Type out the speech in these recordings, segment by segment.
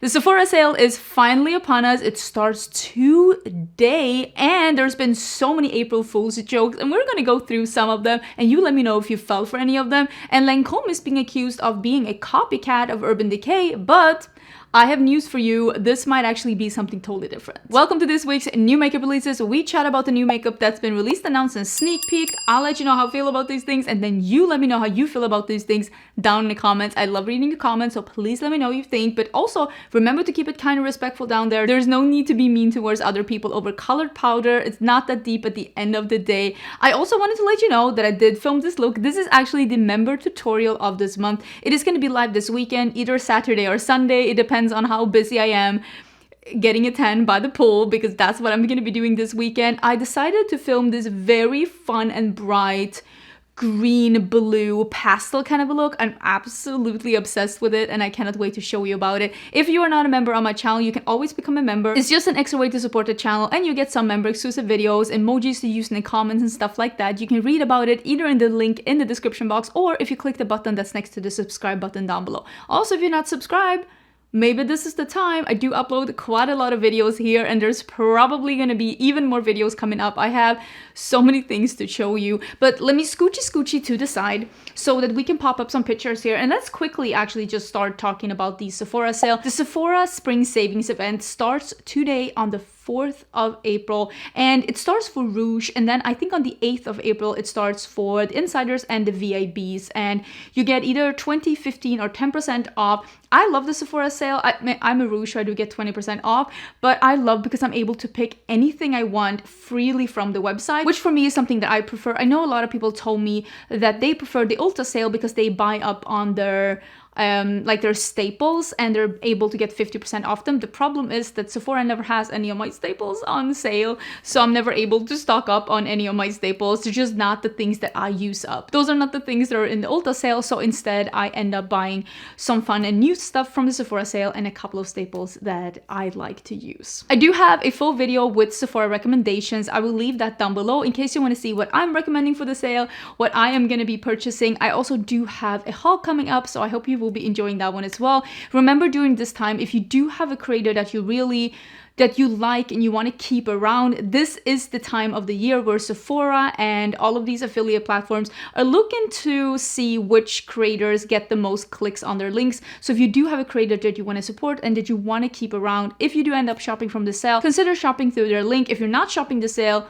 The Sephora sale is finally upon us. It starts today, and there's been so many April Fool's jokes, and we're gonna go through some of them, and you let me know if you fell for any of them. And Lancome is being accused of being a copycat of Urban Decay, but I have news for you. This might actually be something totally different. Welcome to this week's new makeup releases. We chat about the new makeup that's been released, announced, and sneak peek. I'll let you know how I feel about these things, and then you let me know how you feel about these things down in the comments. I love reading your comments, so please let me know what you think. But also, remember to keep it kind of respectful down there. There's no need to be mean towards other people over colored powder. It's not that deep at the end of the day. I also wanted to let you know that I did film this look. This is actually the member tutorial of this month. It is going to be live this weekend, either Saturday or Sunday. It depends on how busy I am getting a tan by the pool, because that's what I'm going to be doing this weekend. I decided to film this very fun and bright green blue pastel kind of a look. I'm absolutely obsessed with it, and I cannot wait to show you about it. If you are not a member on my channel, you can always become a member. It's just an extra way to support the channel, and you get some member exclusive videos, emojis to use in the comments and stuff like that. You can read about it either in the link in the description box, or if you click the button that's next to the subscribe button down below. Also, if you're not subscribed, maybe this is the time. I do upload quite a lot of videos here, and there's probably gonna be even more videos coming up. I have so many things to show you, but let me scoochie to the side so that we can pop up some pictures here. And let's quickly actually just start talking about the Sephora sale. The Sephora Spring Savings event starts today on the 4th of April, and it starts for Rouge, and then I think on the 8th of April it starts for the insiders and the VIBs, and you get either 20, 15 or 10% off. I love the Sephora sale. I'm a Rouge, so I do get 20% off, but I love because I'm able to pick anything I want freely from the website, which for me is something that I prefer. I know a lot of people told me that they prefer the Ulta sale because they buy up on their like their staples, and they're able to get 50% off them. The problem is that Sephora never has any of my staples on sale, so I'm never able to stock up on any of my staples. They're just not the things that I use up. Those are not the things that are in the Ulta sale, so instead I end up buying some fun and new stuff from the Sephora sale and a couple of staples that I like to use. I do have a full video with Sephora recommendations. I will leave that down below in case you want to see what I'm recommending for the sale, what I am going to be purchasing. I also do have a haul coming up, so I hope you will be enjoying that one as well. Remember, during this time, if you do have a creator that you like and you want to keep around, this is the time of the year where Sephora and all of these affiliate platforms are looking to see which creators get the most clicks on their links. So if you do have a creator that you want to support and that you want to keep around, if you do end up shopping from the sale, consider shopping through their link. If you're not shopping the sale,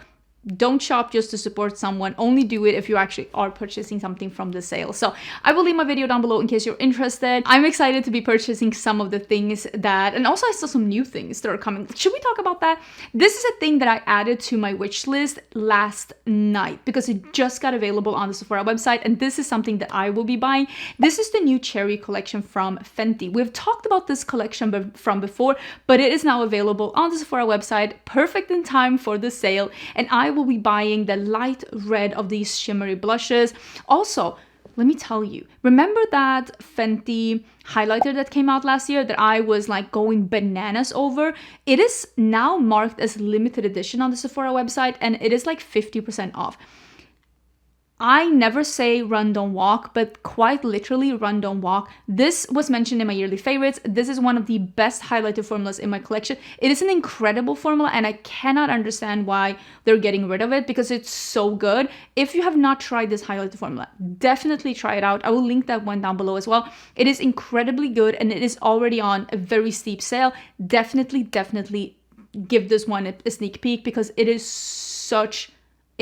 don't shop just to support someone. Only do it if you actually are purchasing something from the sale. So I will leave my video down below in case you're interested. I'm excited to be purchasing some of the things that, and also I saw some new things that are coming. Should we talk about that? This is a thing that I added to my wish list last night because it just got available on the Sephora website, and this is something that I will be buying. This is the new cherry collection from Fenty. We've talked about this collection from before, but it is now available on the Sephora website, perfect in time for the sale, and I will be buying the light red of these shimmery blushes. Also, let me tell you, remember that Fenty highlighter that came out last year that I was like going bananas over? It is now marked as limited edition on the Sephora website, and it is like 50% off. I never say run, don't walk, but quite literally run, don't walk. This was mentioned in my yearly favorites. This is one of the best highlighter formulas in my collection. It is an incredible formula, and I cannot understand why they're getting rid of it because it's so good. If you have not tried this highlighter formula, definitely try it out. I will link that one down below as well. It is incredibly good, and it is already on a very steep sale. Definitely give this one a sneak peek because it is such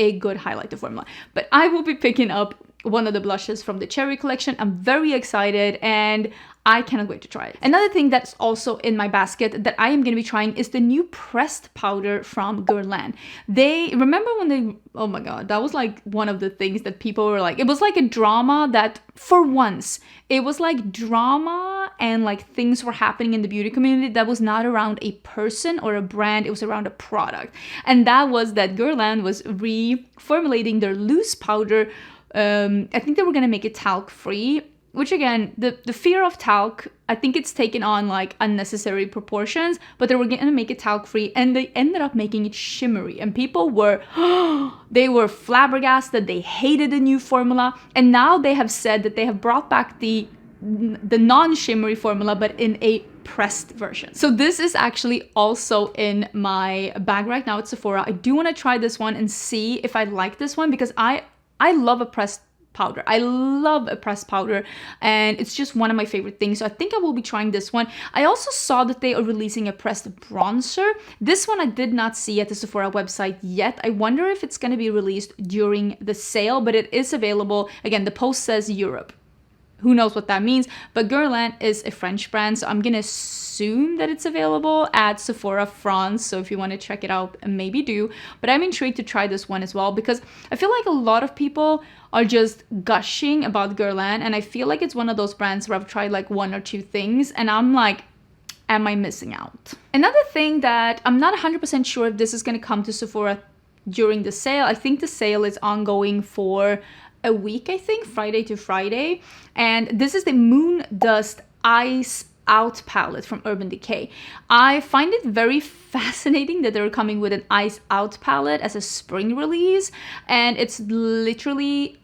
a good highlighter formula. But I will be picking up one of the blushes from the cherry collection. I'm very excited, and I cannot wait to try it. Another thing that's also in my basket that I am going to be trying is the new pressed powder from Guerlain. Remember when they, oh my god, that was like one of the things that people were like, it was like a drama that for once, it was like drama and like things were happening in the beauty community that was not around a person or a brand, it was around a product. And that was that Guerlain was reformulating their loose powder. I think they were going to make it talc-free, which again, the fear of talc, I think it's taken on like unnecessary proportions, but they were going to make it talc-free, and they ended up making it shimmery, and people were, they were flabbergasted. They hated the new formula, and now they have said that they have brought back the the non-shimmery formula, but in a pressed version. So this is actually also in my bag right now at Sephora. I do want to try this one and see if I like this one, because I love a pressed powder. I love a pressed powder, and it's just one of my favorite things. So I think I will be trying this one. I also saw that they are releasing a pressed bronzer. This one I did not see at the Sephora website yet. I wonder if it's going to be released during the sale, but it is available. Again, the post says Europe. Who knows what that means, but Guerlain is a French brand, so I'm gonna assume that it's available at Sephora France. So if you want to check it out, maybe do. But I'm intrigued to try this one as well, because I feel like a lot of people are just gushing about Guerlain, and I feel like it's one of those brands where I've tried like one or two things and I'm like, am I missing out? Another thing that I'm not 100% sure if this is gonna come to Sephora during the sale. I think the sale is ongoing for a week, I think, Friday to Friday. And this is the Moondust Ice Out palette from Urban Decay. I find it very fascinating that they're coming with an Ice Out palette as a spring release. And it's literally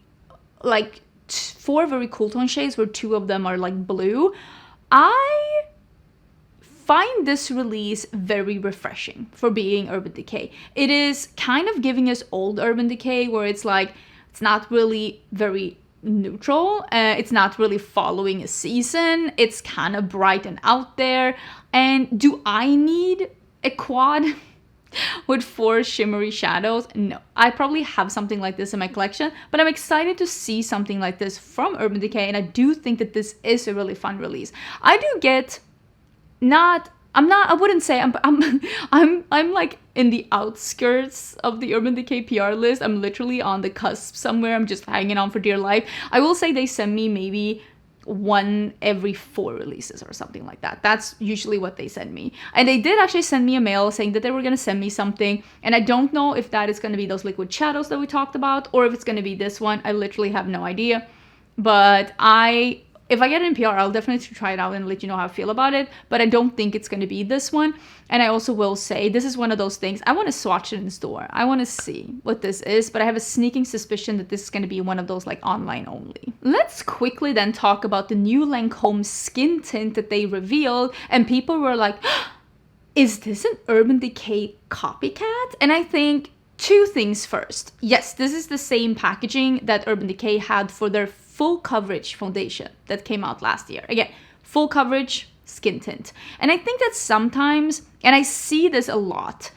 like 4 very cool tone shades, where 2 of them are like blue. I find this release very refreshing for being Urban Decay. It is kind of giving us old Urban Decay, where it's like, it's not really very neutral. It's not really following a season. It's kind of bright and out there. And do I need a quad with 4 shimmery shadows? No. I probably have something like this in my collection, but I'm excited to see something like this from Urban Decay, and I do think that this is a really fun release. I do get I wouldn't say I'm like in the outskirts of the Urban Decay PR list. I'm literally on the cusp somewhere. I'm just hanging on for dear life. I will say they send me maybe 1 every 4 releases or something like that. That's usually what they send me. And they did actually send me a mail saying that they were going to send me something. And I don't know if that is going to be those liquid shadows that we talked about, or if it's going to be this one. I literally have no idea. But if I get it in PR, I'll definitely try it out and let you know how I feel about it. But I don't think it's going to be this one. And I also will say, this is one of those things, I want to swatch it in store. I want to see what this is, but I have a sneaking suspicion that this is going to be one of those like online only. Let's quickly then talk about the new Lancome skin tint that they revealed. And people were like, is this an Urban Decay copycat? And I think 2 things first. Yes, this is the same packaging that Urban Decay had for their full coverage foundation that came out last year. Again, full coverage skin tint. And I think that sometimes, and I see this a lot,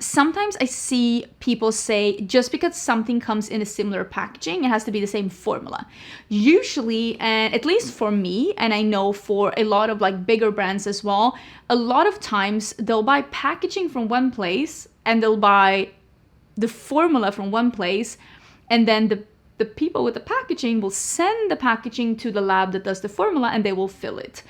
sometimes I see people say just because something comes in a similar packaging, it has to be the same formula. Usually, and at least for me, and I know for a lot of like bigger brands as well, a lot of times they'll buy packaging from one place and they'll buy the formula from one place, and then the people with the packaging will send the packaging to the lab that does the formula, and they will fill it.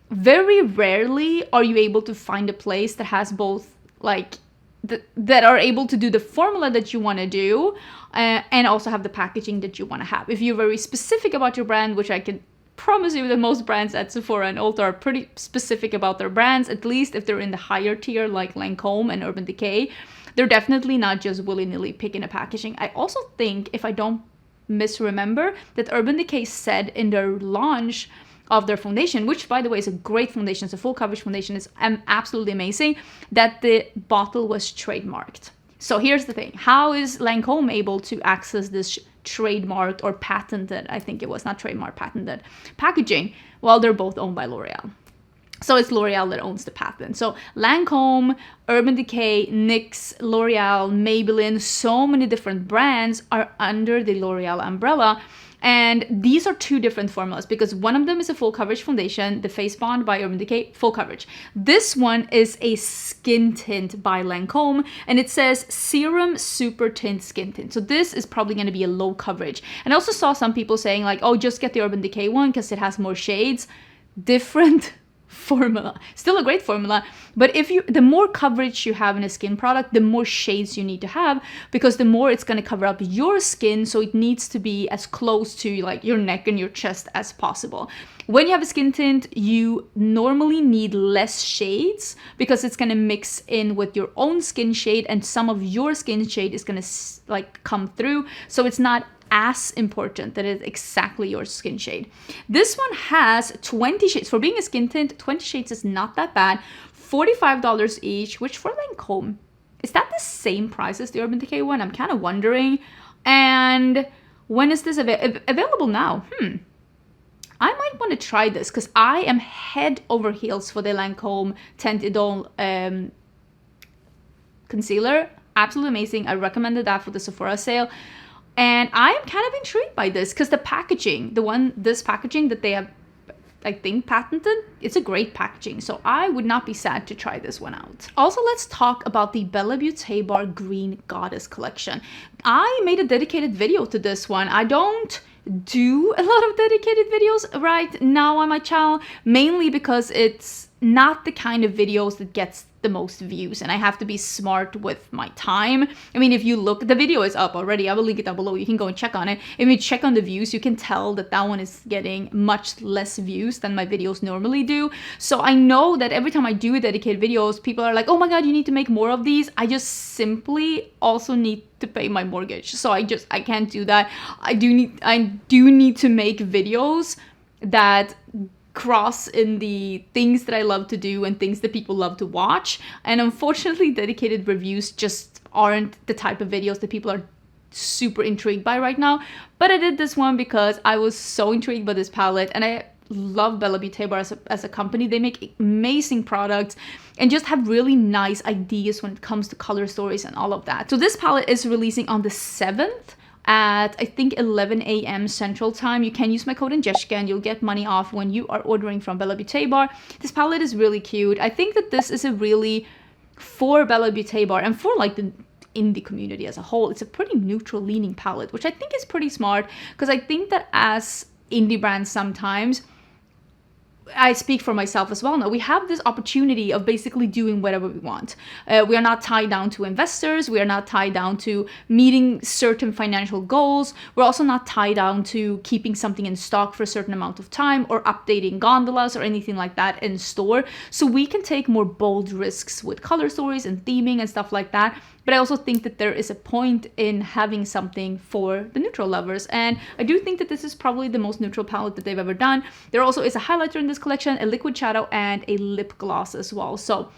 Very rarely are you able to find a place that has both, like, that are able to do the formula that you want to do and also have the packaging that you want to have. If you're very specific about your brand, which I can promise you that most brands at Sephora and Ulta are pretty specific about their brands, at least if they're in the higher tier like Lancome and Urban Decay, they're definitely not just willy-nilly picking a packaging. I also think, if I don't misremember, that Urban Decay said in their launch of their foundation, which by the way is a great foundation, it's a full coverage foundation, is absolutely amazing, that the bottle was trademarked. So here's the thing, how is Lancome able to access this trademarked or patented, I think it was not trademark, patented packaging? Well, they're both owned by L'Oreal. So it's L'Oreal that owns the patent. So Lancome, Urban Decay, NYX, L'Oreal, Maybelline, so many different brands are under the L'Oreal umbrella. And these are 2 different formulas, because one of them is a full coverage foundation, the Face Bond by Urban Decay, full coverage. This one is a skin tint by Lancome, and it says Serum Supertint Skin Tint. So this is probably going to be a low coverage. And I also saw some people saying like, oh, just get the Urban Decay one because it has more shades. Different formula, still a great formula, but the more coverage you have in a skin product, the more shades you need to have, because the more it's going to cover up your skin, so it needs to be as close to like your neck and your chest as possible. When you have a skin tint, you normally need less shades because it's going to mix in with your own skin shade, and some of your skin shade is going to like come through, so it's not as important that it's exactly your skin shade. This one has 20 shades. For being a skin tint, 20 shades is not that bad. $45 each, which for Lancome, is that the same price as the Urban Decay one? I'm kind of wondering. And when is this available now? I might want to try this because I am head over heels for the Lancome Tint Idole concealer. Absolutely amazing. I recommended that for the Sephora sale. And I am kind of intrigued by this because the packaging, this packaging that they have, I think, patented, it's a great packaging. So I would not be sad to try this one out. Also, let's talk about the Bella Beauté Bar Green Goddess collection. I made a dedicated video to this one. I don't do a lot of dedicated videos right now on my channel, mainly because it's not the kind of videos that gets the most views, and I have to be smart with my time. I mean, if you look, the video is up already. I will link it down below. You can go and check on it. If you check on the views, you can tell that that one is getting much less views than my videos normally do. So I know that every time I do dedicated videos, people are like, oh my god, you need to make more of these. I just simply also need to pay my mortgage. So I can't do that. I do need to make videos that cross in the things that I love to do and things that people love to watch. And unfortunately, dedicated reviews just aren't the type of videos that people are super intrigued by right now. But I did this one because I was so intrigued by this palette, and I love Bella Beauté Bar as a company. They make amazing products and just have really nice ideas when it comes to color stories and all of that. So this palette is releasing on the 7th at, I think, 11 a.m. Central Time. You can use my code Angeshka and you'll get money off when you are ordering from Bella Beauté Bar. This palette is really cute. I think that this is a really, for Bella Beauté Bar and for like the indie community as a whole, it's a pretty neutral leaning palette, which I think is pretty smart, because I think that as indie brands sometimes, I speak for myself as well now, we have this opportunity of basically doing whatever we want. We are not tied down to investors. We are not tied down to meeting certain financial goals. We're also not tied down to keeping something in stock for a certain amount of time or updating gondolas or anything like that in store. So we can take more bold risks with color stories and theming and stuff like that. But I also think that there is a point in having something for the neutral lovers. And I do think that this is probably the most neutral palette that they've ever done. There also is a highlighter in this collection, a liquid shadow, and a lip gloss as well. So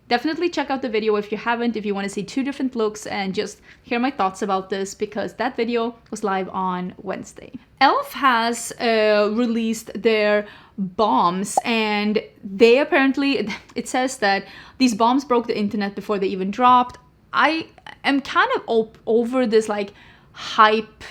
definitely check out the video if you haven't, if you want to see two different looks and just hear my thoughts about this, because that video was live on Wednesday. e.l.f. has released their bombs, and they apparently, it says that these bombs broke the internet before they even dropped. I am kind of over this like hype,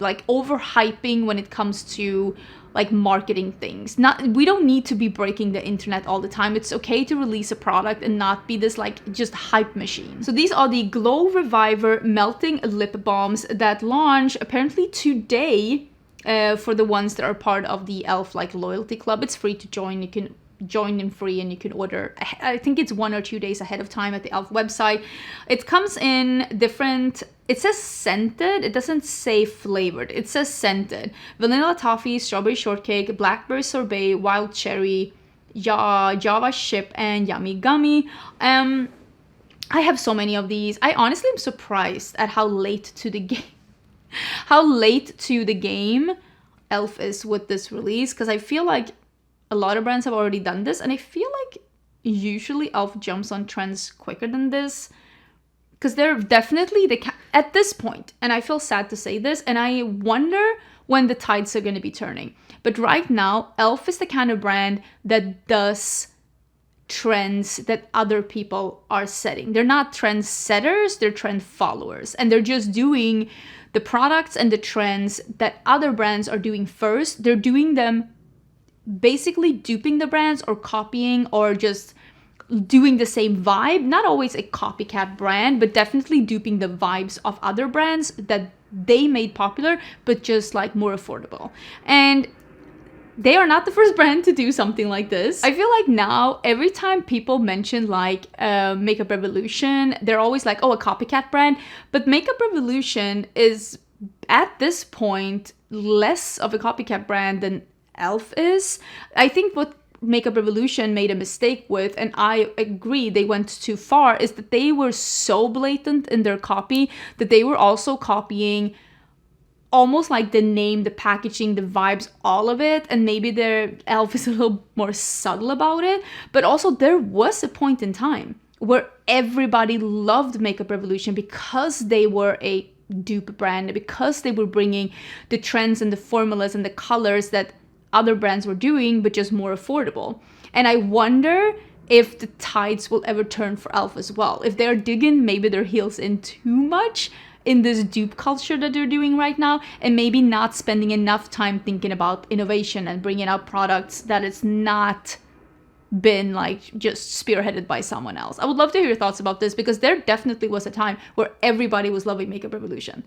like overhyping when it comes to like marketing things. We don't need to be breaking the internet all the time. It's okay to release a product and not be this like just hype machine. So these are the Glow Reviver Melting Lip Balms that launch apparently today for the ones that are part of the e.l.f. like loyalty club. It's free to join. You can join in free and you can order, I think it's 1 or 2 days ahead of time at the e.l.f. website. It comes in different, it says scented, it doesn't say flavored, it says scented. Vanilla toffee, strawberry shortcake, blackberry sorbet, wild cherry, java chip, and yummy gummy. I have so many of these. I honestly am surprised at how late to the game e.l.f. is with this release, because I feel like a lot of brands have already done this, and I feel like usually e.l.f. jumps on trends quicker than this, because they're definitely at this point, and I feel sad to say this, and I wonder when the tides are going to be turning. But right now, e.l.f. is the kind of brand that does trends that other people are setting. They're not trend setters, they're trend followers, and they're just doing the products and the trends that other brands are doing first. They're doing them basically duping the brands or copying or just doing the same vibe. Not always a copycat brand, but definitely duping the vibes of other brands that they made popular, but just like more affordable. And they are not the first brand to do something like this. I feel like now every time people mention like Makeup Revolution, they're always like, oh, a copycat brand. But Makeup Revolution is at this point less of a copycat brand than e.l.f. is. I think what Makeup Revolution made a mistake with, and I agree they went too far, is that they were so blatant in their copy that they were also copying almost like the name, the packaging, the vibes, all of it. And maybe their e.l.f. is a little more subtle about it. But also there was a point in time where everybody loved Makeup Revolution because they were a dupe brand, because they were bringing the trends and the formulas and the colors that other brands were doing, but just more affordable. And I wonder if the tides will ever turn for e.l.f. as well. If they're digging maybe their heels in too much in this dupe culture that they're doing right now, and maybe not spending enough time thinking about innovation and bringing out products that it's not been like just spearheaded by someone else. I would love to hear your thoughts about this, because there definitely was a time where everybody was loving Makeup Revolution.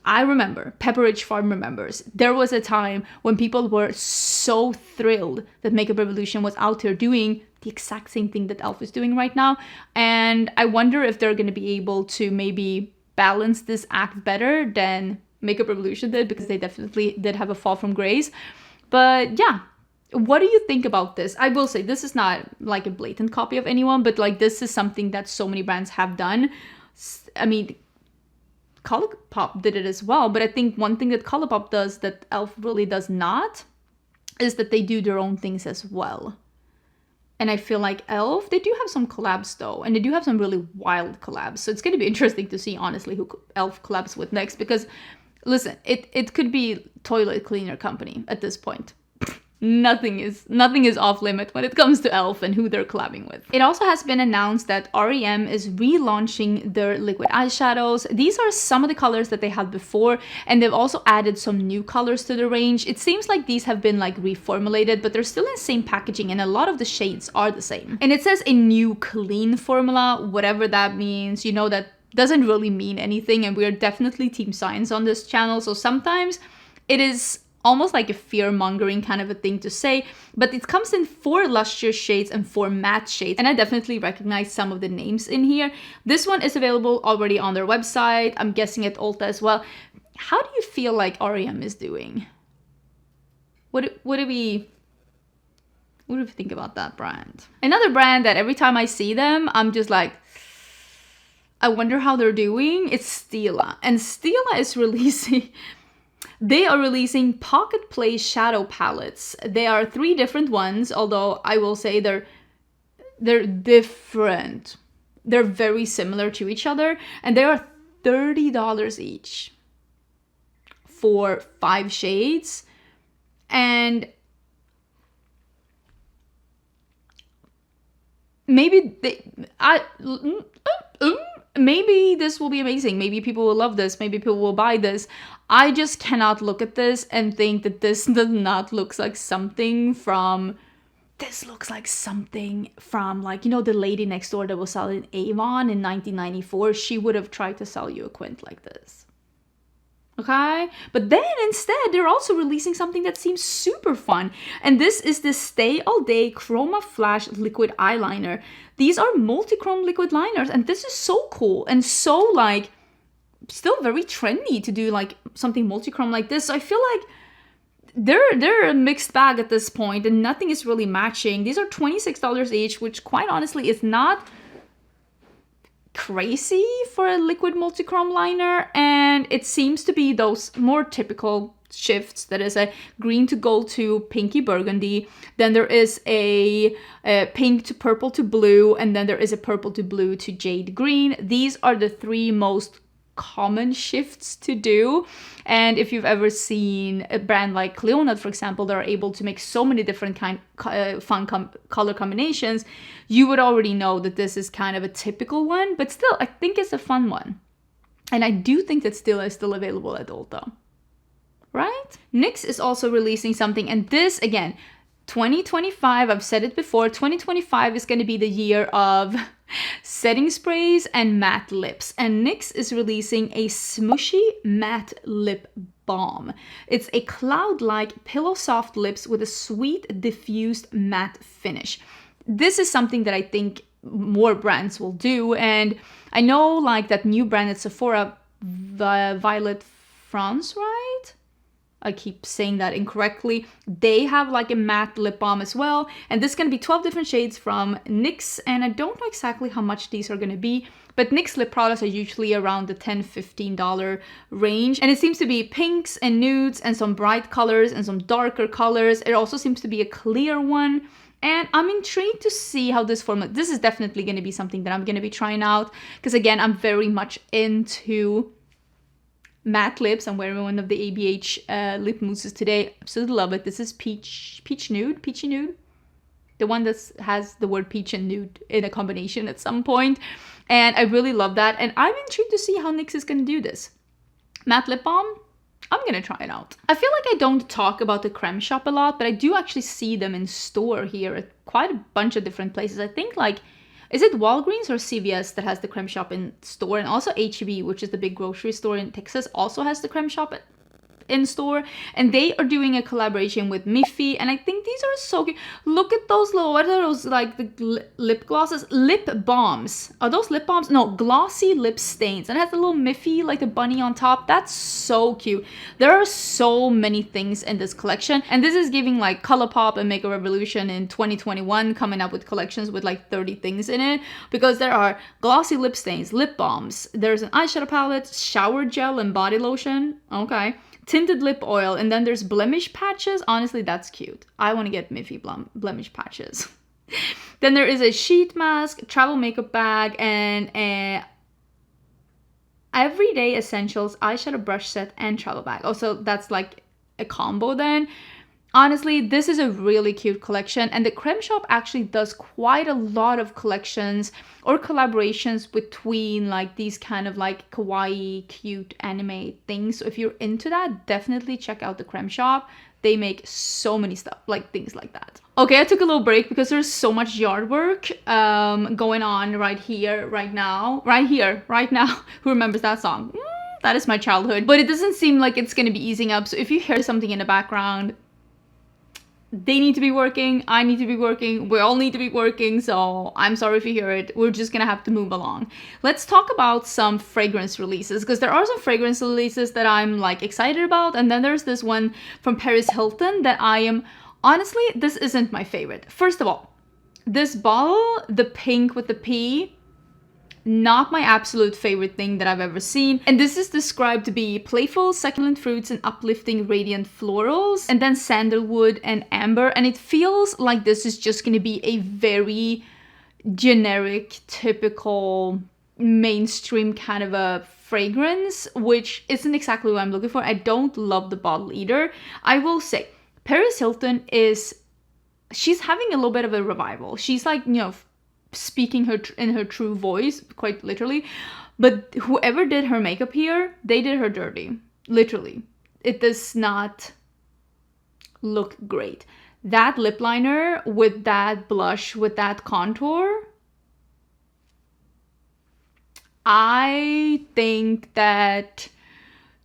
I remember, Pepperidge Farm remembers, there was a time when people were so thrilled that Makeup Revolution was out there doing the exact same thing that e.l.f. is doing right now. And I wonder if they're going to be able to maybe balance this act better than Makeup Revolution did, because they definitely did have a fall from grace. But yeah, what do you think about this? I will say this is not like a blatant copy of anyone, but like this is something that so many brands have done. I mean, Colourpop did it as well, but I think one thing that Colourpop does that e.l.f. really does not is that they do their own things as well. And I feel like e.l.f., they do have some collabs though, and they do have some really wild collabs. So it's going to be interesting to see, honestly, who e.l.f. collabs with next. Because, listen, it could be toilet cleaner company at this point. Nothing is off limit when it comes to e.l.f. and who they're collabing with. It also has been announced that r.e.m. is relaunching their liquid eyeshadows. These are some of the colors that they had before, and they've also added some new colors to the range. It seems like these have been like reformulated, but they're still in the same packaging, and a lot of the shades are the same. And it says a new clean formula, whatever that means. You know, that doesn't really mean anything, and we're definitely team science on this channel, so sometimes it is almost like a fear-mongering kind of a thing to say, but it comes in 4 lustrous shades and 4 matte shades, and I definitely recognize some of the names in here. This one is available already on their website, I'm guessing at Ulta as well. How do you feel like r.e.m. is doing? What do we think about that brand? Another brand that every time I see them, I'm just like, I wonder how they're doing. It's Stila, and Stila is releasing... They are releasing Pocket Play shadow palettes. They are 3 different ones, although I will say they're different. They're very similar to each other, and they are $30 each for 5 shades. And maybe maybe this will be amazing. Maybe people will love this. Maybe people will buy this. I just cannot look at this and think that this does not look like something from... This looks like something from, like, you know, the lady next door that was selling Avon in 1994. She would have tried to sell you a quint like this. Okay? But then instead, they're also releasing something that seems super fun. And this is the Stay All Day Chroma-Flash liquid eyeliner. These are multi-chrome liquid liners, and this is so cool and so, like, still very trendy to do, like, something multi-chrome like this. So I feel like they're a mixed bag at this point, and nothing is really matching. These are $26 each, which quite honestly is not crazy for a liquid multi-chrome liner, and it seems to be those more typical shifts. That is a green to gold to pinky burgundy, then there is a pink to purple to blue, and then there is a purple to blue to jade green. These are the 3 most common shifts to do. And if you've ever seen a brand like Cleonad, for example, that are able to make so many different fun color combinations, you would already know that this is kind of a typical one, but still, I think it's a fun one. And I do think that Stila is still available at Ulta, right? NYX is also releasing something, and this, again, 2025, I've said it before, 2025 is going to be the year of setting sprays and matte lips, and NYX is releasing a Smushy matte lip balm. It's a cloud-like pillow soft lips with a sweet diffused matte finish. This is something that I think more brands will do, and I know, like, that new brand at Sephora, Violet France, right? I keep saying that incorrectly. They have like a matte lip balm as well. And this is going to be 12 different shades from NYX. And I don't know exactly how much these are going to be. But NYX lip products are usually around the $10–15 range. And it seems to be pinks and nudes and some bright colors and some darker colors. It also seems to be a clear one. And I'm intrigued to see how this formula, this is definitely going to be something that I'm going to be trying out. Because again, I'm very much into matte lips. I'm wearing one of the ABH lip mousses today. Absolutely love it. This is peachy nude. The one that has the word peach and nude in a combination at some point. And I really love that. And I'm intrigued to see how NYX is going to do this. Matte lip balm, I'm going to try it out. I feel like I don't talk about the Creme shop a lot, but I do actually see them in store here at quite a bunch of different places. I think like, is it Walgreens or CVS that has the Creme shop in store? And also H-E-B, which is the big grocery store in Texas, also has the Creme shop in store. And they are doing a collaboration with Miffy, and I think these are so cute. Look at those little, what are those, like the lip glosses, lip balms. Are those lip balms? No, glossy lip stains, and it has a little Miffy, like the bunny on top. That's so cute. There are so many things in this collection, and this is giving like ColourPop and Make a Revolution in 2021 coming up with collections with like 30 things in it, because there are glossy lip stains, lip balms, there's an eyeshadow palette, shower gel and body lotion, okay, tinted lip oil, and then there's blemish patches. Honestly, that's cute. I want to get Miffy blemish patches. Then there is a sheet mask, travel makeup bag, and a everyday essentials eyeshadow brush set and travel bag. Also, that's like a combo then. Honestly, this is a really cute collection, and the Creme shop actually does quite a lot of collections or collaborations between like these kind of like kawaii, cute anime things. So if you're into that, definitely check out the Creme shop. They make so many stuff, like things like that. Okay, I took a little break because there's so much yard work going on right here, right now. Right here, right now. Who remembers that song? That is my childhood. But it doesn't seem like it's gonna be easing up. So if you hear something in the background, they need to be working, I need to be working, we all need to be working, so I'm sorry if you hear it. We're just gonna have to move along. Let's talk about some fragrance releases, because there are some fragrance releases that I'm like excited about, and then there's this one from Paris Hilton that I am, honestly, this isn't my favorite. First of all, this bottle, the pink with the P, not my absolute favorite thing that I've ever seen. And this is described to be playful, succulent fruits and uplifting radiant florals, and then sandalwood and amber. And it feels like this is just going to be a very generic, typical, mainstream kind of a fragrance, which isn't exactly what I'm looking for. I don't love the bottle either. I will say, Paris Hilton she's having a little bit of a revival. She's like, you know, speaking in her true voice, quite literally. But whoever did her makeup here, they did her dirty. Literally. It does not look great. That lip liner with that blush, with that contour, I think that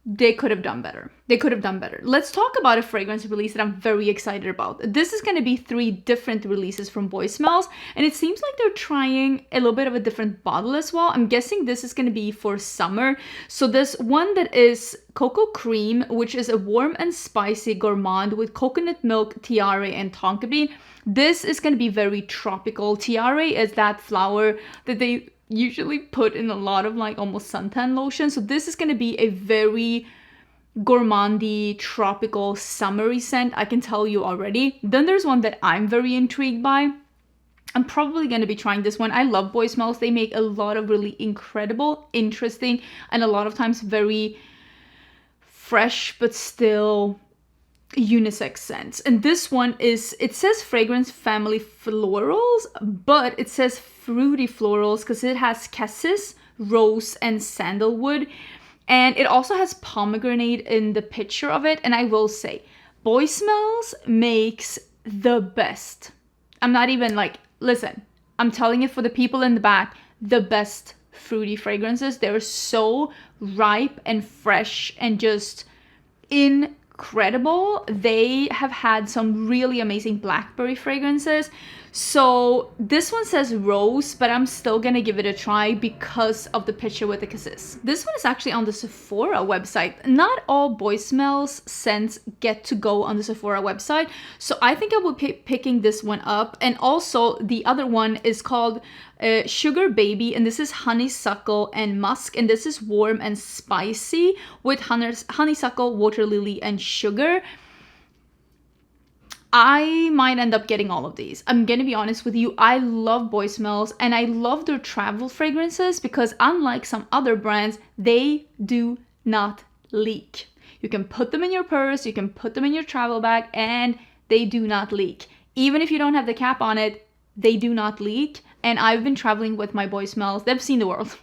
they could have done better. They could have done better. Let's talk about a fragrance release that I'm very excited about. This is going to be 3 different releases from Boy Smells, and it seems like they're trying a little bit of a different bottle as well. I'm guessing this is going to be for summer. So this one that is Cocoa Cream, which is a warm and spicy gourmand with coconut milk, tiare, and tonka bean. This is going to be very tropical. Tiare is that flower that they usually put in a lot of like almost suntan lotion. So this is going to be a very gourmandy, tropical, summery scent, I can tell you already. Then there's one that I'm very intrigued by. I'm probably going to be trying this one. I love Boy Smells. They make a lot of really incredible, interesting, and a lot of times very fresh but still unisex scents. And this one is, it says fragrance family florals, but it says fruity florals because it has cassis, rose, and sandalwood. And it also has pomegranate in the picture of it. And I will say, Boy Smells makes the best. I'm not even like, listen, I'm telling it for the people in the back, the best fruity fragrances. They're so ripe and fresh and just incredible. They have had some really amazing blackberry fragrances. So this one says rose, but I'm still gonna give it a try because of the picture with the kisses. This one is actually on the Sephora website. Not all Boy Smells scents get to go on the Sephora website, so I think I will be picking this one up. And also the other one is called Sugar Baby, and this is honeysuckle and musk, and this is warm and spicy with honeysuckle, water lily, and sugar. I might end up getting all of these. I'm gonna be honest with you, I love Boy Smells and I love their travel fragrances because unlike some other brands, they do not leak. You can put them in your purse, you can put them in your travel bag, and they do not leak. Even if you don't have the cap on it, they do not leak. And I've been traveling with my Boy Smells. They've seen the world.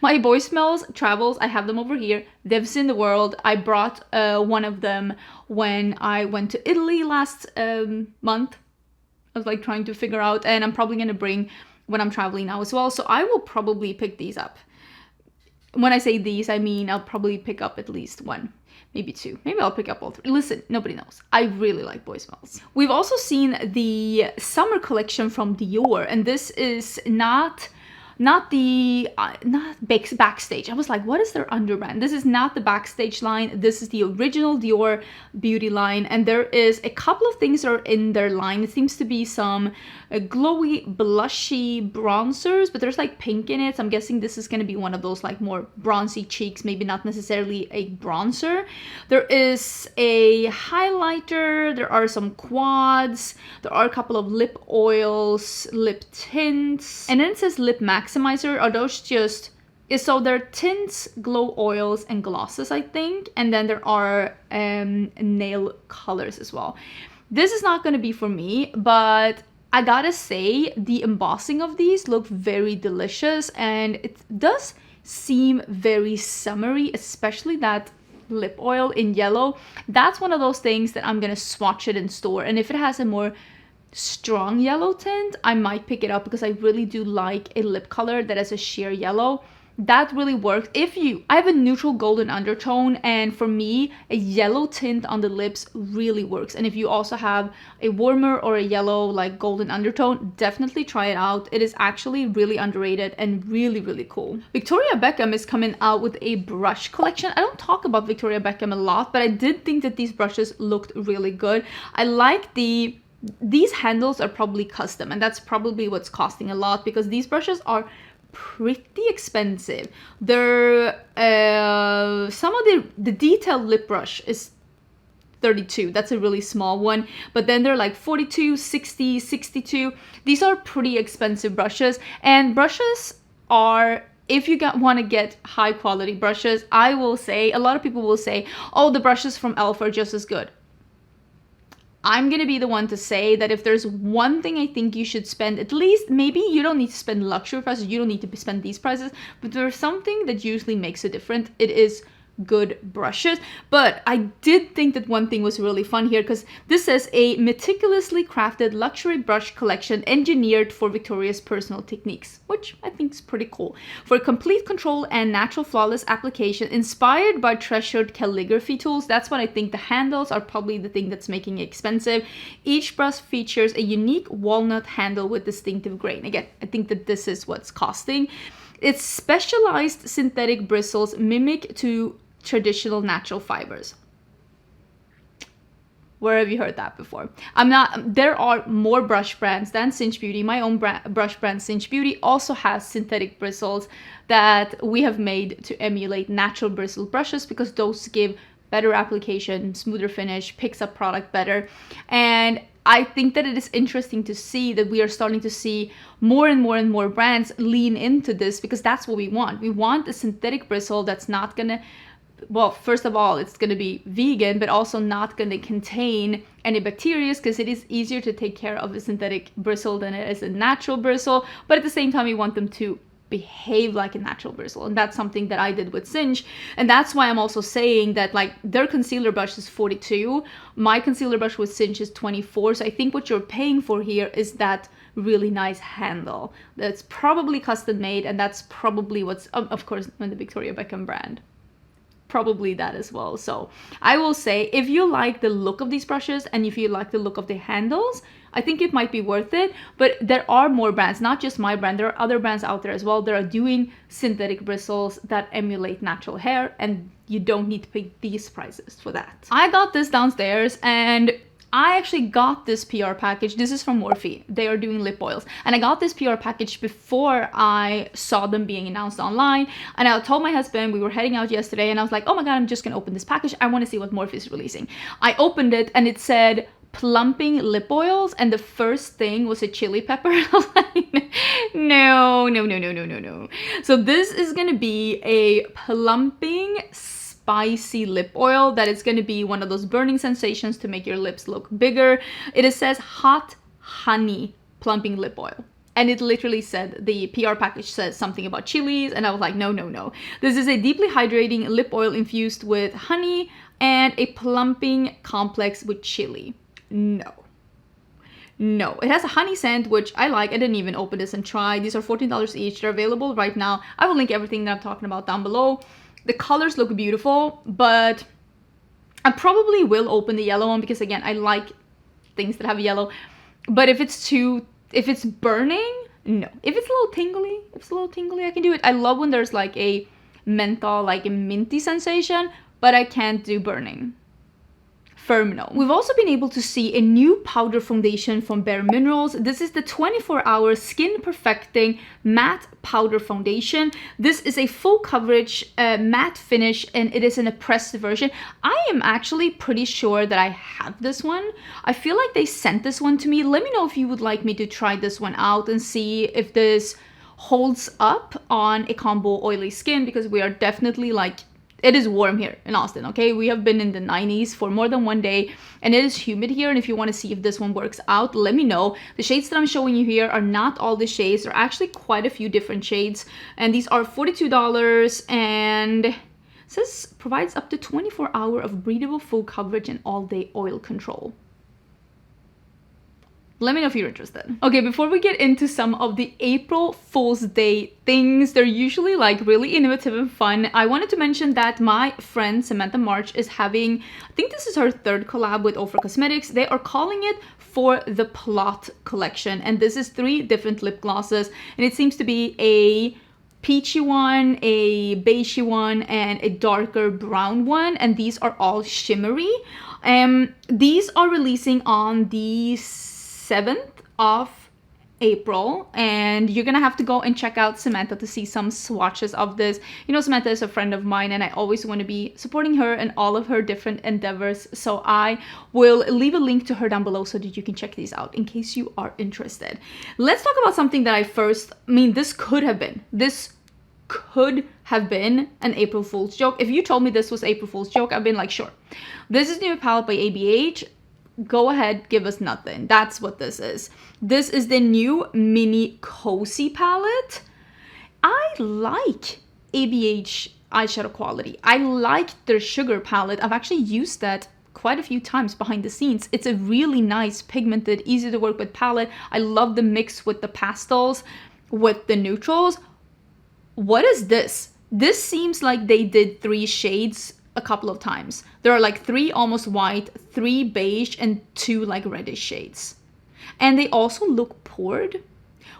My Boy Smells travels, I have them over here. They've seen the world. I brought one of them when I went to Italy last month. I was like trying to figure out, and I'm probably gonna bring when I'm traveling now as well. So I will probably pick these up. When I say these, I mean I'll probably pick up at least one, maybe two. Maybe I'll pick up all three. Listen, nobody knows. I really like Boy Smells. We've also seen the summer collection from Dior, and this is not Backstage. I was like, what is their underbrand? This is not the Backstage line. This is the original Dior beauty line, and there is a couple of things that are in their line. It seems to be some glowy, blushy bronzers, but there's like pink in it. So I'm guessing this is going to be one of those like more bronzy cheeks, maybe not necessarily a bronzer. There is a highlighter. There are some quads. There are a couple of lip oils, lip tints, and then it says lip maximizer. Are those just so they're tints, glow oils, and glosses, I think, and then there are nail colors as well. This is not going to be for me, but I gotta say the embossing of these look very delicious, and it does seem very summery, especially that lip oil in yellow. That's one of those things that I'm gonna swatch it in store, and if it has a more strong yellow tint, I might pick it up because I really do like a lip color that has a sheer yellow. That really works. I have a neutral golden undertone, and for me a yellow tint on the lips really works. And if you also have a warmer or a yellow like golden undertone, definitely try it out. It is actually really underrated and really cool. Victoria Beckham is coming out with a brush collection. I don't talk about Victoria Beckham a lot, but I did think that these brushes looked really good. I like these handles are probably custom, and that's probably what's costing a lot because these brushes are pretty expensive. They're some of the detailed lip brush is $32. That's a really small one, but then they're like $42, $60, $62. These are pretty expensive brushes, and brushes are, if you want to get high quality brushes, I will say, a lot of people will say, oh, the brushes from e.l.f. are just as good. I'm gonna be the one to say that if there's one thing I think you should spend, at least, maybe you don't need to spend luxury prices, you don't need to spend these prices, but there's something that usually makes a difference. It is good brushes. But I did think that one thing was really fun here, because this says a meticulously crafted luxury brush collection engineered for Victoria's personal techniques, which I think is pretty cool. For complete control and natural flawless application, inspired by treasured calligraphy tools. That's what I think. The handles are probably the thing that's making it expensive. Each brush features a unique walnut handle with distinctive grain. Again, I think that this is what's costing. Its specialized synthetic bristles mimic to traditional natural fibers. Where have you heard that before? There are more brush brands than Cinch Beauty. My own brush brand, Cinch Beauty, also has synthetic bristles that we have made to emulate natural bristle brushes because those give better application, smoother finish, picks up product better. And I think that it is interesting to see that we are starting to see more and more brands lean into this, because that's what we want. We want a synthetic bristle that's not gonna, well, first of all, it's gonna be vegan, but also not gonna contain any bacteria, because it is easier to take care of a synthetic bristle than it is a natural bristle. But at the same time, we want them to behave like a natural bristle, and that's something that I did with Cinch. And that's why I'm also saying that, like, their concealer brush is $42, my concealer brush with Cinch is $24. So I think what you're paying for here is that really nice handle that's probably custom made, and that's probably what's of course in the Victoria Beckham brand, probably that as well. So I will say, if you like the look of these brushes and if you like the look of the handles, I think it might be worth it, but there are more brands, not just my brand. There are other brands out there as well that are doing synthetic bristles that emulate natural hair, and you don't need to pay these prices for that. I got this downstairs, and I actually got this PR package. This is from Morphe. They are doing lip oils. And I got this PR package before I saw them being announced online. And I told my husband, we were heading out yesterday, and I was like, oh my God, I'm just gonna open this package. I wanna see what Morphe is releasing. I opened it and it said plumping lip oils, and the first thing was a chili pepper. I was like, no, no, no, no, no, no, no. So this is gonna be a plumping spicy lip oil that is going to be one of those burning sensations to make your lips look bigger. It says hot honey plumping lip oil. And it literally said, the PR package says something about chilies, and I was like, no, no, no. This is a deeply hydrating lip oil infused with honey and a plumping complex with chili. No. No, it has a honey scent, which I like. I didn't even open this and try. These are $14 each. They're available right now. I will link everything that I'm talking about down below. The colors look beautiful, but I probably will open the yellow one because, again, I like things that have yellow. But if it's burning, no. If it's a little tingly, I can do it. I love when there's like a menthol, like a minty sensation, but I can't do burning. Firm no. We've also been able to see a new powder foundation from bareMinerals. This is the 24-hour skin perfecting matte powder foundation. This is a full coverage matte finish, and it is in a pressed version. I am actually pretty sure that I have this one. I feel like they sent this one to me. Let me know if you would like me to try this one out and see if this holds up on a combo oily skin, because we are definitely like, it is warm here in Austin, okay? We have been in the 90s for more than one day, and it is humid here. And if you want to see if this one works out, let me know. The shades that I'm showing you here are not all the shades. There are actually quite a few different shades, and these are $42, and it says provides up to 24-hour of breathable full coverage and all-day oil control. Let me know if you're interested. Okay, before we get into some of the April Fool's Day things, they're usually like really innovative and fun. I wanted to mention that my friend Samantha March is having, I think this is her third collab with Ofra Cosmetics. They are calling it For the Plot collection. And this is 3 different lip glosses. And it seems to be a peachy one, a beigey one, and a darker brown one. And these are all shimmery. These are releasing on the 7th of April, and you're gonna have to go and check out Samantha to see some swatches of this. You know, Samantha is a friend of mine, and I always want to be supporting her and all of her different endeavors, so I will leave a link to her down below so that you can check these out in case you are interested. Let's talk about something that this could have been an April Fool's joke. If you told me this was April Fool's joke, I've been like, sure. This is new palette by ABH. Go ahead, give us nothing. That's what this is. This is the new mini cozy palette. I like ABH eyeshadow quality. I like their sugar palette. I've actually used that quite a few times behind the scenes. It's a really nice pigmented, easy to work with palette. I love the mix with the pastels, with the neutrals. What is this? This seems like they did 3 shades a couple of times. There are like 3 almost white, 3 beige, and 2 like reddish shades. And they also look poured,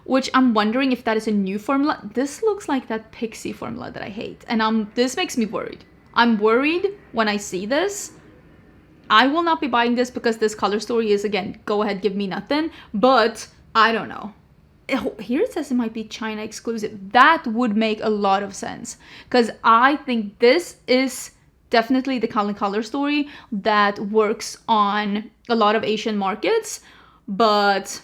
which I'm wondering if that is a new formula. This looks like that Pixie formula that I hate. And this makes me worried. I'm worried when I see this. I will not be buying this because this color story is, again, go ahead, give me nothing. But I don't know. Here it says it might be China exclusive. That would make a lot of sense, because I think this is definitely the color story that works on a lot of Asian markets, but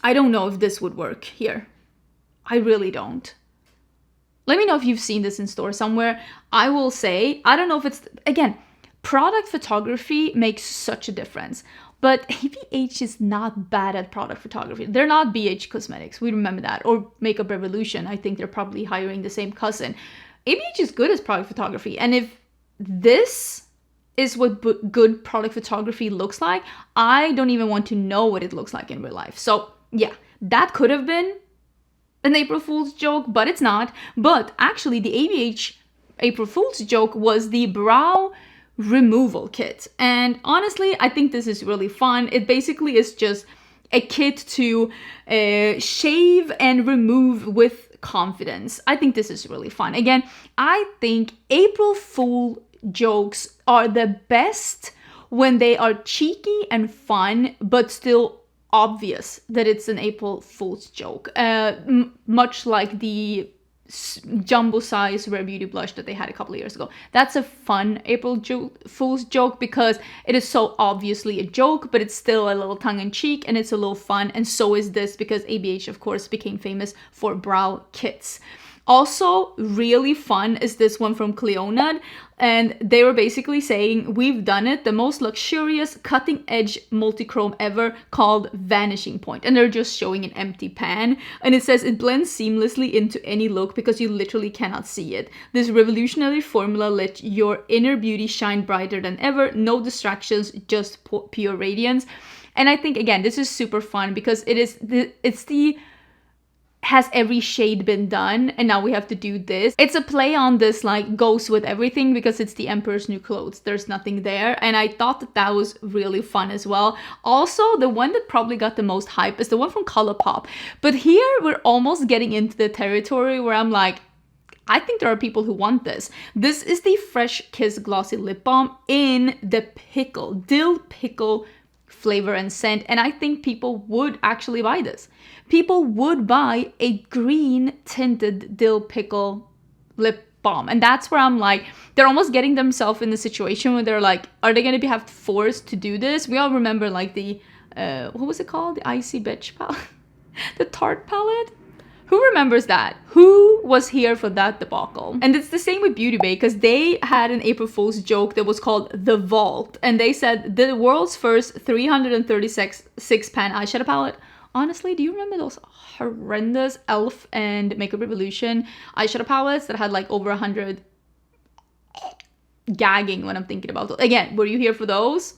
I don't know if this would work here. I really don't. Let me know if you've seen this in store somewhere. I will say, I don't know if it's, again, product photography makes such a difference, but ABH is not bad at product photography. They're not BH Cosmetics, we remember that, or Makeup Revolution. I think they're probably hiring the same cousin. ABH is good at product photography, and if this is what good product photography looks like, I don't even want to know what it looks like in real life. So yeah, that could have been an April Fool's joke, but it's not. But actually the ABH April Fool's joke was the brow removal kit. And honestly, I think this is really fun. It basically is just a kit to shave and remove with confidence. I think this is really fun. Again, I think April Fool jokes are the best when they are cheeky and fun, but still obvious that it's an April Fool's joke. Much like the jumbo size Rare Beauty blush that they had a couple of years ago. That's a fun April Fool's joke because it is so obviously a joke, but it's still a little tongue-in-cheek and it's a little fun. And so is this, because ABH, of course, became famous for brow kits. Also, really fun is this one from Cleonad, and they were basically saying, we've done it, the most luxurious cutting-edge multi-chrome ever, called Vanishing Point. And they're just showing an empty pan, and it says it blends seamlessly into any look because you literally cannot see it. This revolutionary formula let your inner beauty shine brighter than ever, no distractions, just pure radiance. And I think, again, this is super fun because has every shade been done, and now we have to do this. It's a play on this, like, goes with everything, because it's the Emperor's New Clothes. There's nothing there, and I thought that that was really fun as well. Also, the one that probably got the most hype is the one from ColourPop. But here, we're almost getting into the territory where I'm like, I think there are people who want this. This is the Fresh Kiss Glossy Lip Balm in the dill pickle flavor and scent, and I think people would actually buy this. People would buy a green tinted dill pickle lip balm, and that's where I'm like, they're almost getting themselves in the situation where they're like, are they going to have forced to do this? We all remember, like, the what was it called, the Icy Bitch palette the Tarte palette. Who remembers that? Who was here for that debacle? And it's the same with Beauty Bay, because they had an April Fool's joke that was called The Vault. And they said the world's first 336 pan eyeshadow palette. Honestly, do you remember those horrendous e.l.f. and Makeup Revolution eyeshadow palettes that had like over 100? Gagging when I'm thinking about those. Again, were you here for those?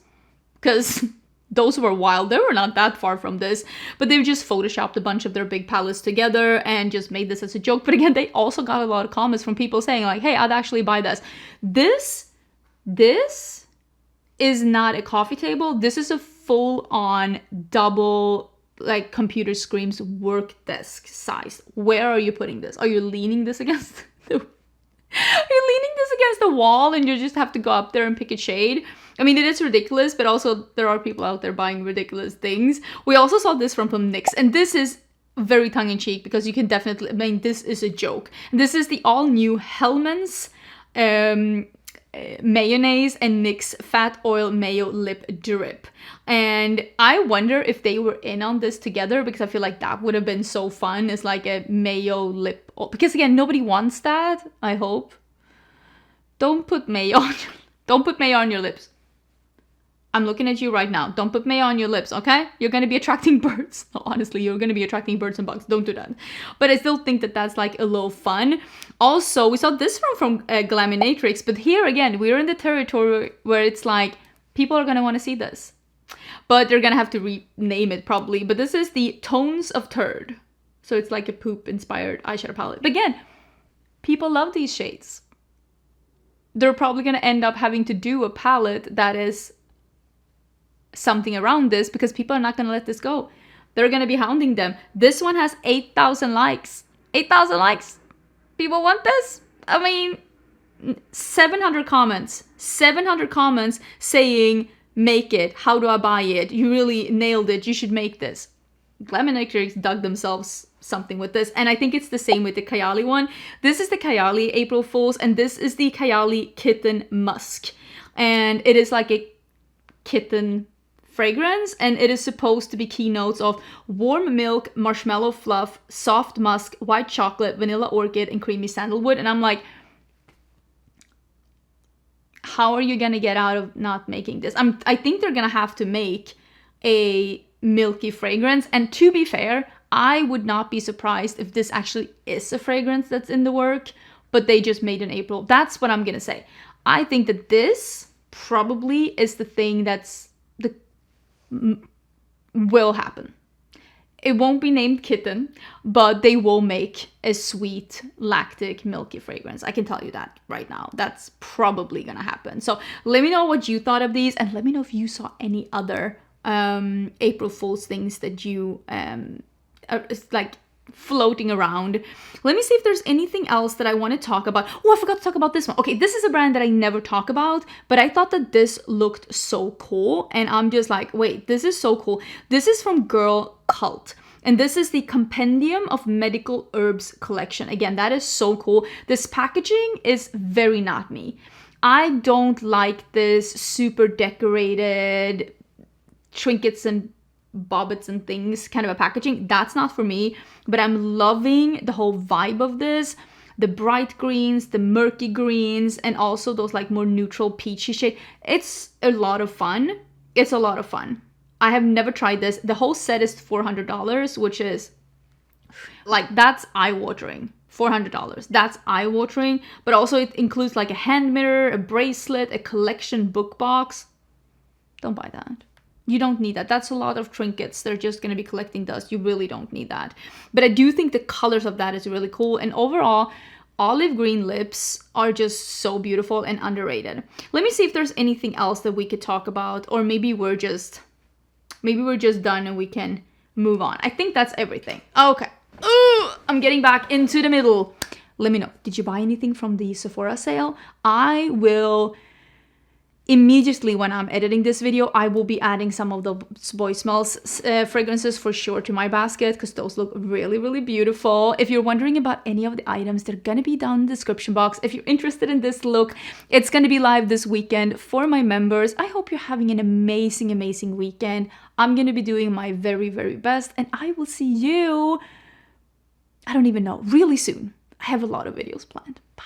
Because those were wild. They were not that far from this, but they've just photoshopped a bunch of their big palettes together and just made this as a joke. But again, they also got a lot of comments from people saying like, hey, I'd actually buy this. This is not a coffee table. This is a full-on double, like, computer screens work desk size. Where are you putting this? Are you leaning this against the You're leaning this against the wall and you just have to go up there and pick a shade? I mean, it is ridiculous, but also there are people out there buying ridiculous things. We also saw this from NYX, and this is very tongue-in-cheek because you can definitely, I mean, this is a joke. This is the all-new Hellmann's mayonnaise and NYX fat oil mayo lip drip. And I wonder if they were in on this together, because I feel like that would have been so fun as like a mayo lip. Because again, nobody wants that, I hope. Don't put mayo on your lips. I'm looking at you right now. Don't put mayo on your lips, okay? You're going to be attracting birds. No, honestly, you're going to be attracting birds and bugs. Don't do that. But I still think that that's like a little fun. Also, we saw this from Glaminatrix, but here again, we're in the territory where it's like, people are going to want to see this. But they're going to have to rename it probably. But this is the Tones of Turd. So it's like a poop-inspired eyeshadow palette. But again, people love these shades. They're probably going to end up having to do a palette that is something around this, because people are not going to let this go. They're going to be hounding them. This one has 8,000 likes. 8,000 likes. People want this? I mean, 700 comments. 700 comments saying, make it. How do I buy it? You really nailed it. You should make this. Glaminatrix dug themselves something with this. And I think it's the same with the Kayali one. This is the Kayali April Fools, and this is the Kayali Kitten Musk. And it is like a kitten fragrance, and it is supposed to be keynotes of warm milk, marshmallow fluff, soft musk, white chocolate, vanilla orchid, and creamy sandalwood. And I'm like, how are you gonna get out of not making this? I think they're gonna have to make a milky fragrance. And to be fair, I would not be surprised if this actually is a fragrance that's in the work, but they just made an April. That's what I'm gonna say. I think that this probably is the thing that's will happen. It won't be named Kitten, but they will make a sweet, lactic, milky fragrance. I can tell you that right now. That's probably gonna happen. So let me know what you thought of these, and let me know if you saw any other April Fool's things that you are like floating around. Let me see if there's anything else that I want to talk about. Oh, I forgot to talk about this one. Okay, this is a brand that I never talk about, but I thought that this looked so cool, and I'm just like, wait, this is so cool. This is from Girl Cult, and this is the Compendium of Medical Herbs collection. Again, that is so cool. This packaging is very not me. I don't like this super decorated trinkets and bobbits and things kind of a packaging. That's not for me, but I'm loving the whole vibe of this. The bright greens, the murky greens, and also those like more neutral peachy shade. It's a lot of fun. It's a lot of fun. I have never tried this. The whole set is $400, which is like, that's eye-watering. $400. That's eye-watering, but also it includes like a hand mirror, a bracelet, a collection book box. Don't buy that. You don't need that. That's a lot of trinkets. They're just going to be collecting dust. You really don't need that. But I do think the colors of that is really cool. And overall, olive green lips are just so beautiful and underrated. Let me see if there's anything else that we could talk about, or maybe we're just done and we can move on. I think that's everything. Okay. Ooh, I'm getting back into the middle. Let me know. Did you buy anything from the Sephora sale? I will immediately, when I'm editing this video, I will be adding some of the Boy Smells fragrances for sure to my basket, because those look really, really beautiful. If you're wondering about any of the items, they're gonna be down in the description box. If you're interested in this look, it's gonna be live this weekend for my members. I hope you're having an amazing, amazing weekend. I'm gonna be doing my very, very best, and I will see you, I don't even know, really soon. I have a lot of videos planned. Bye.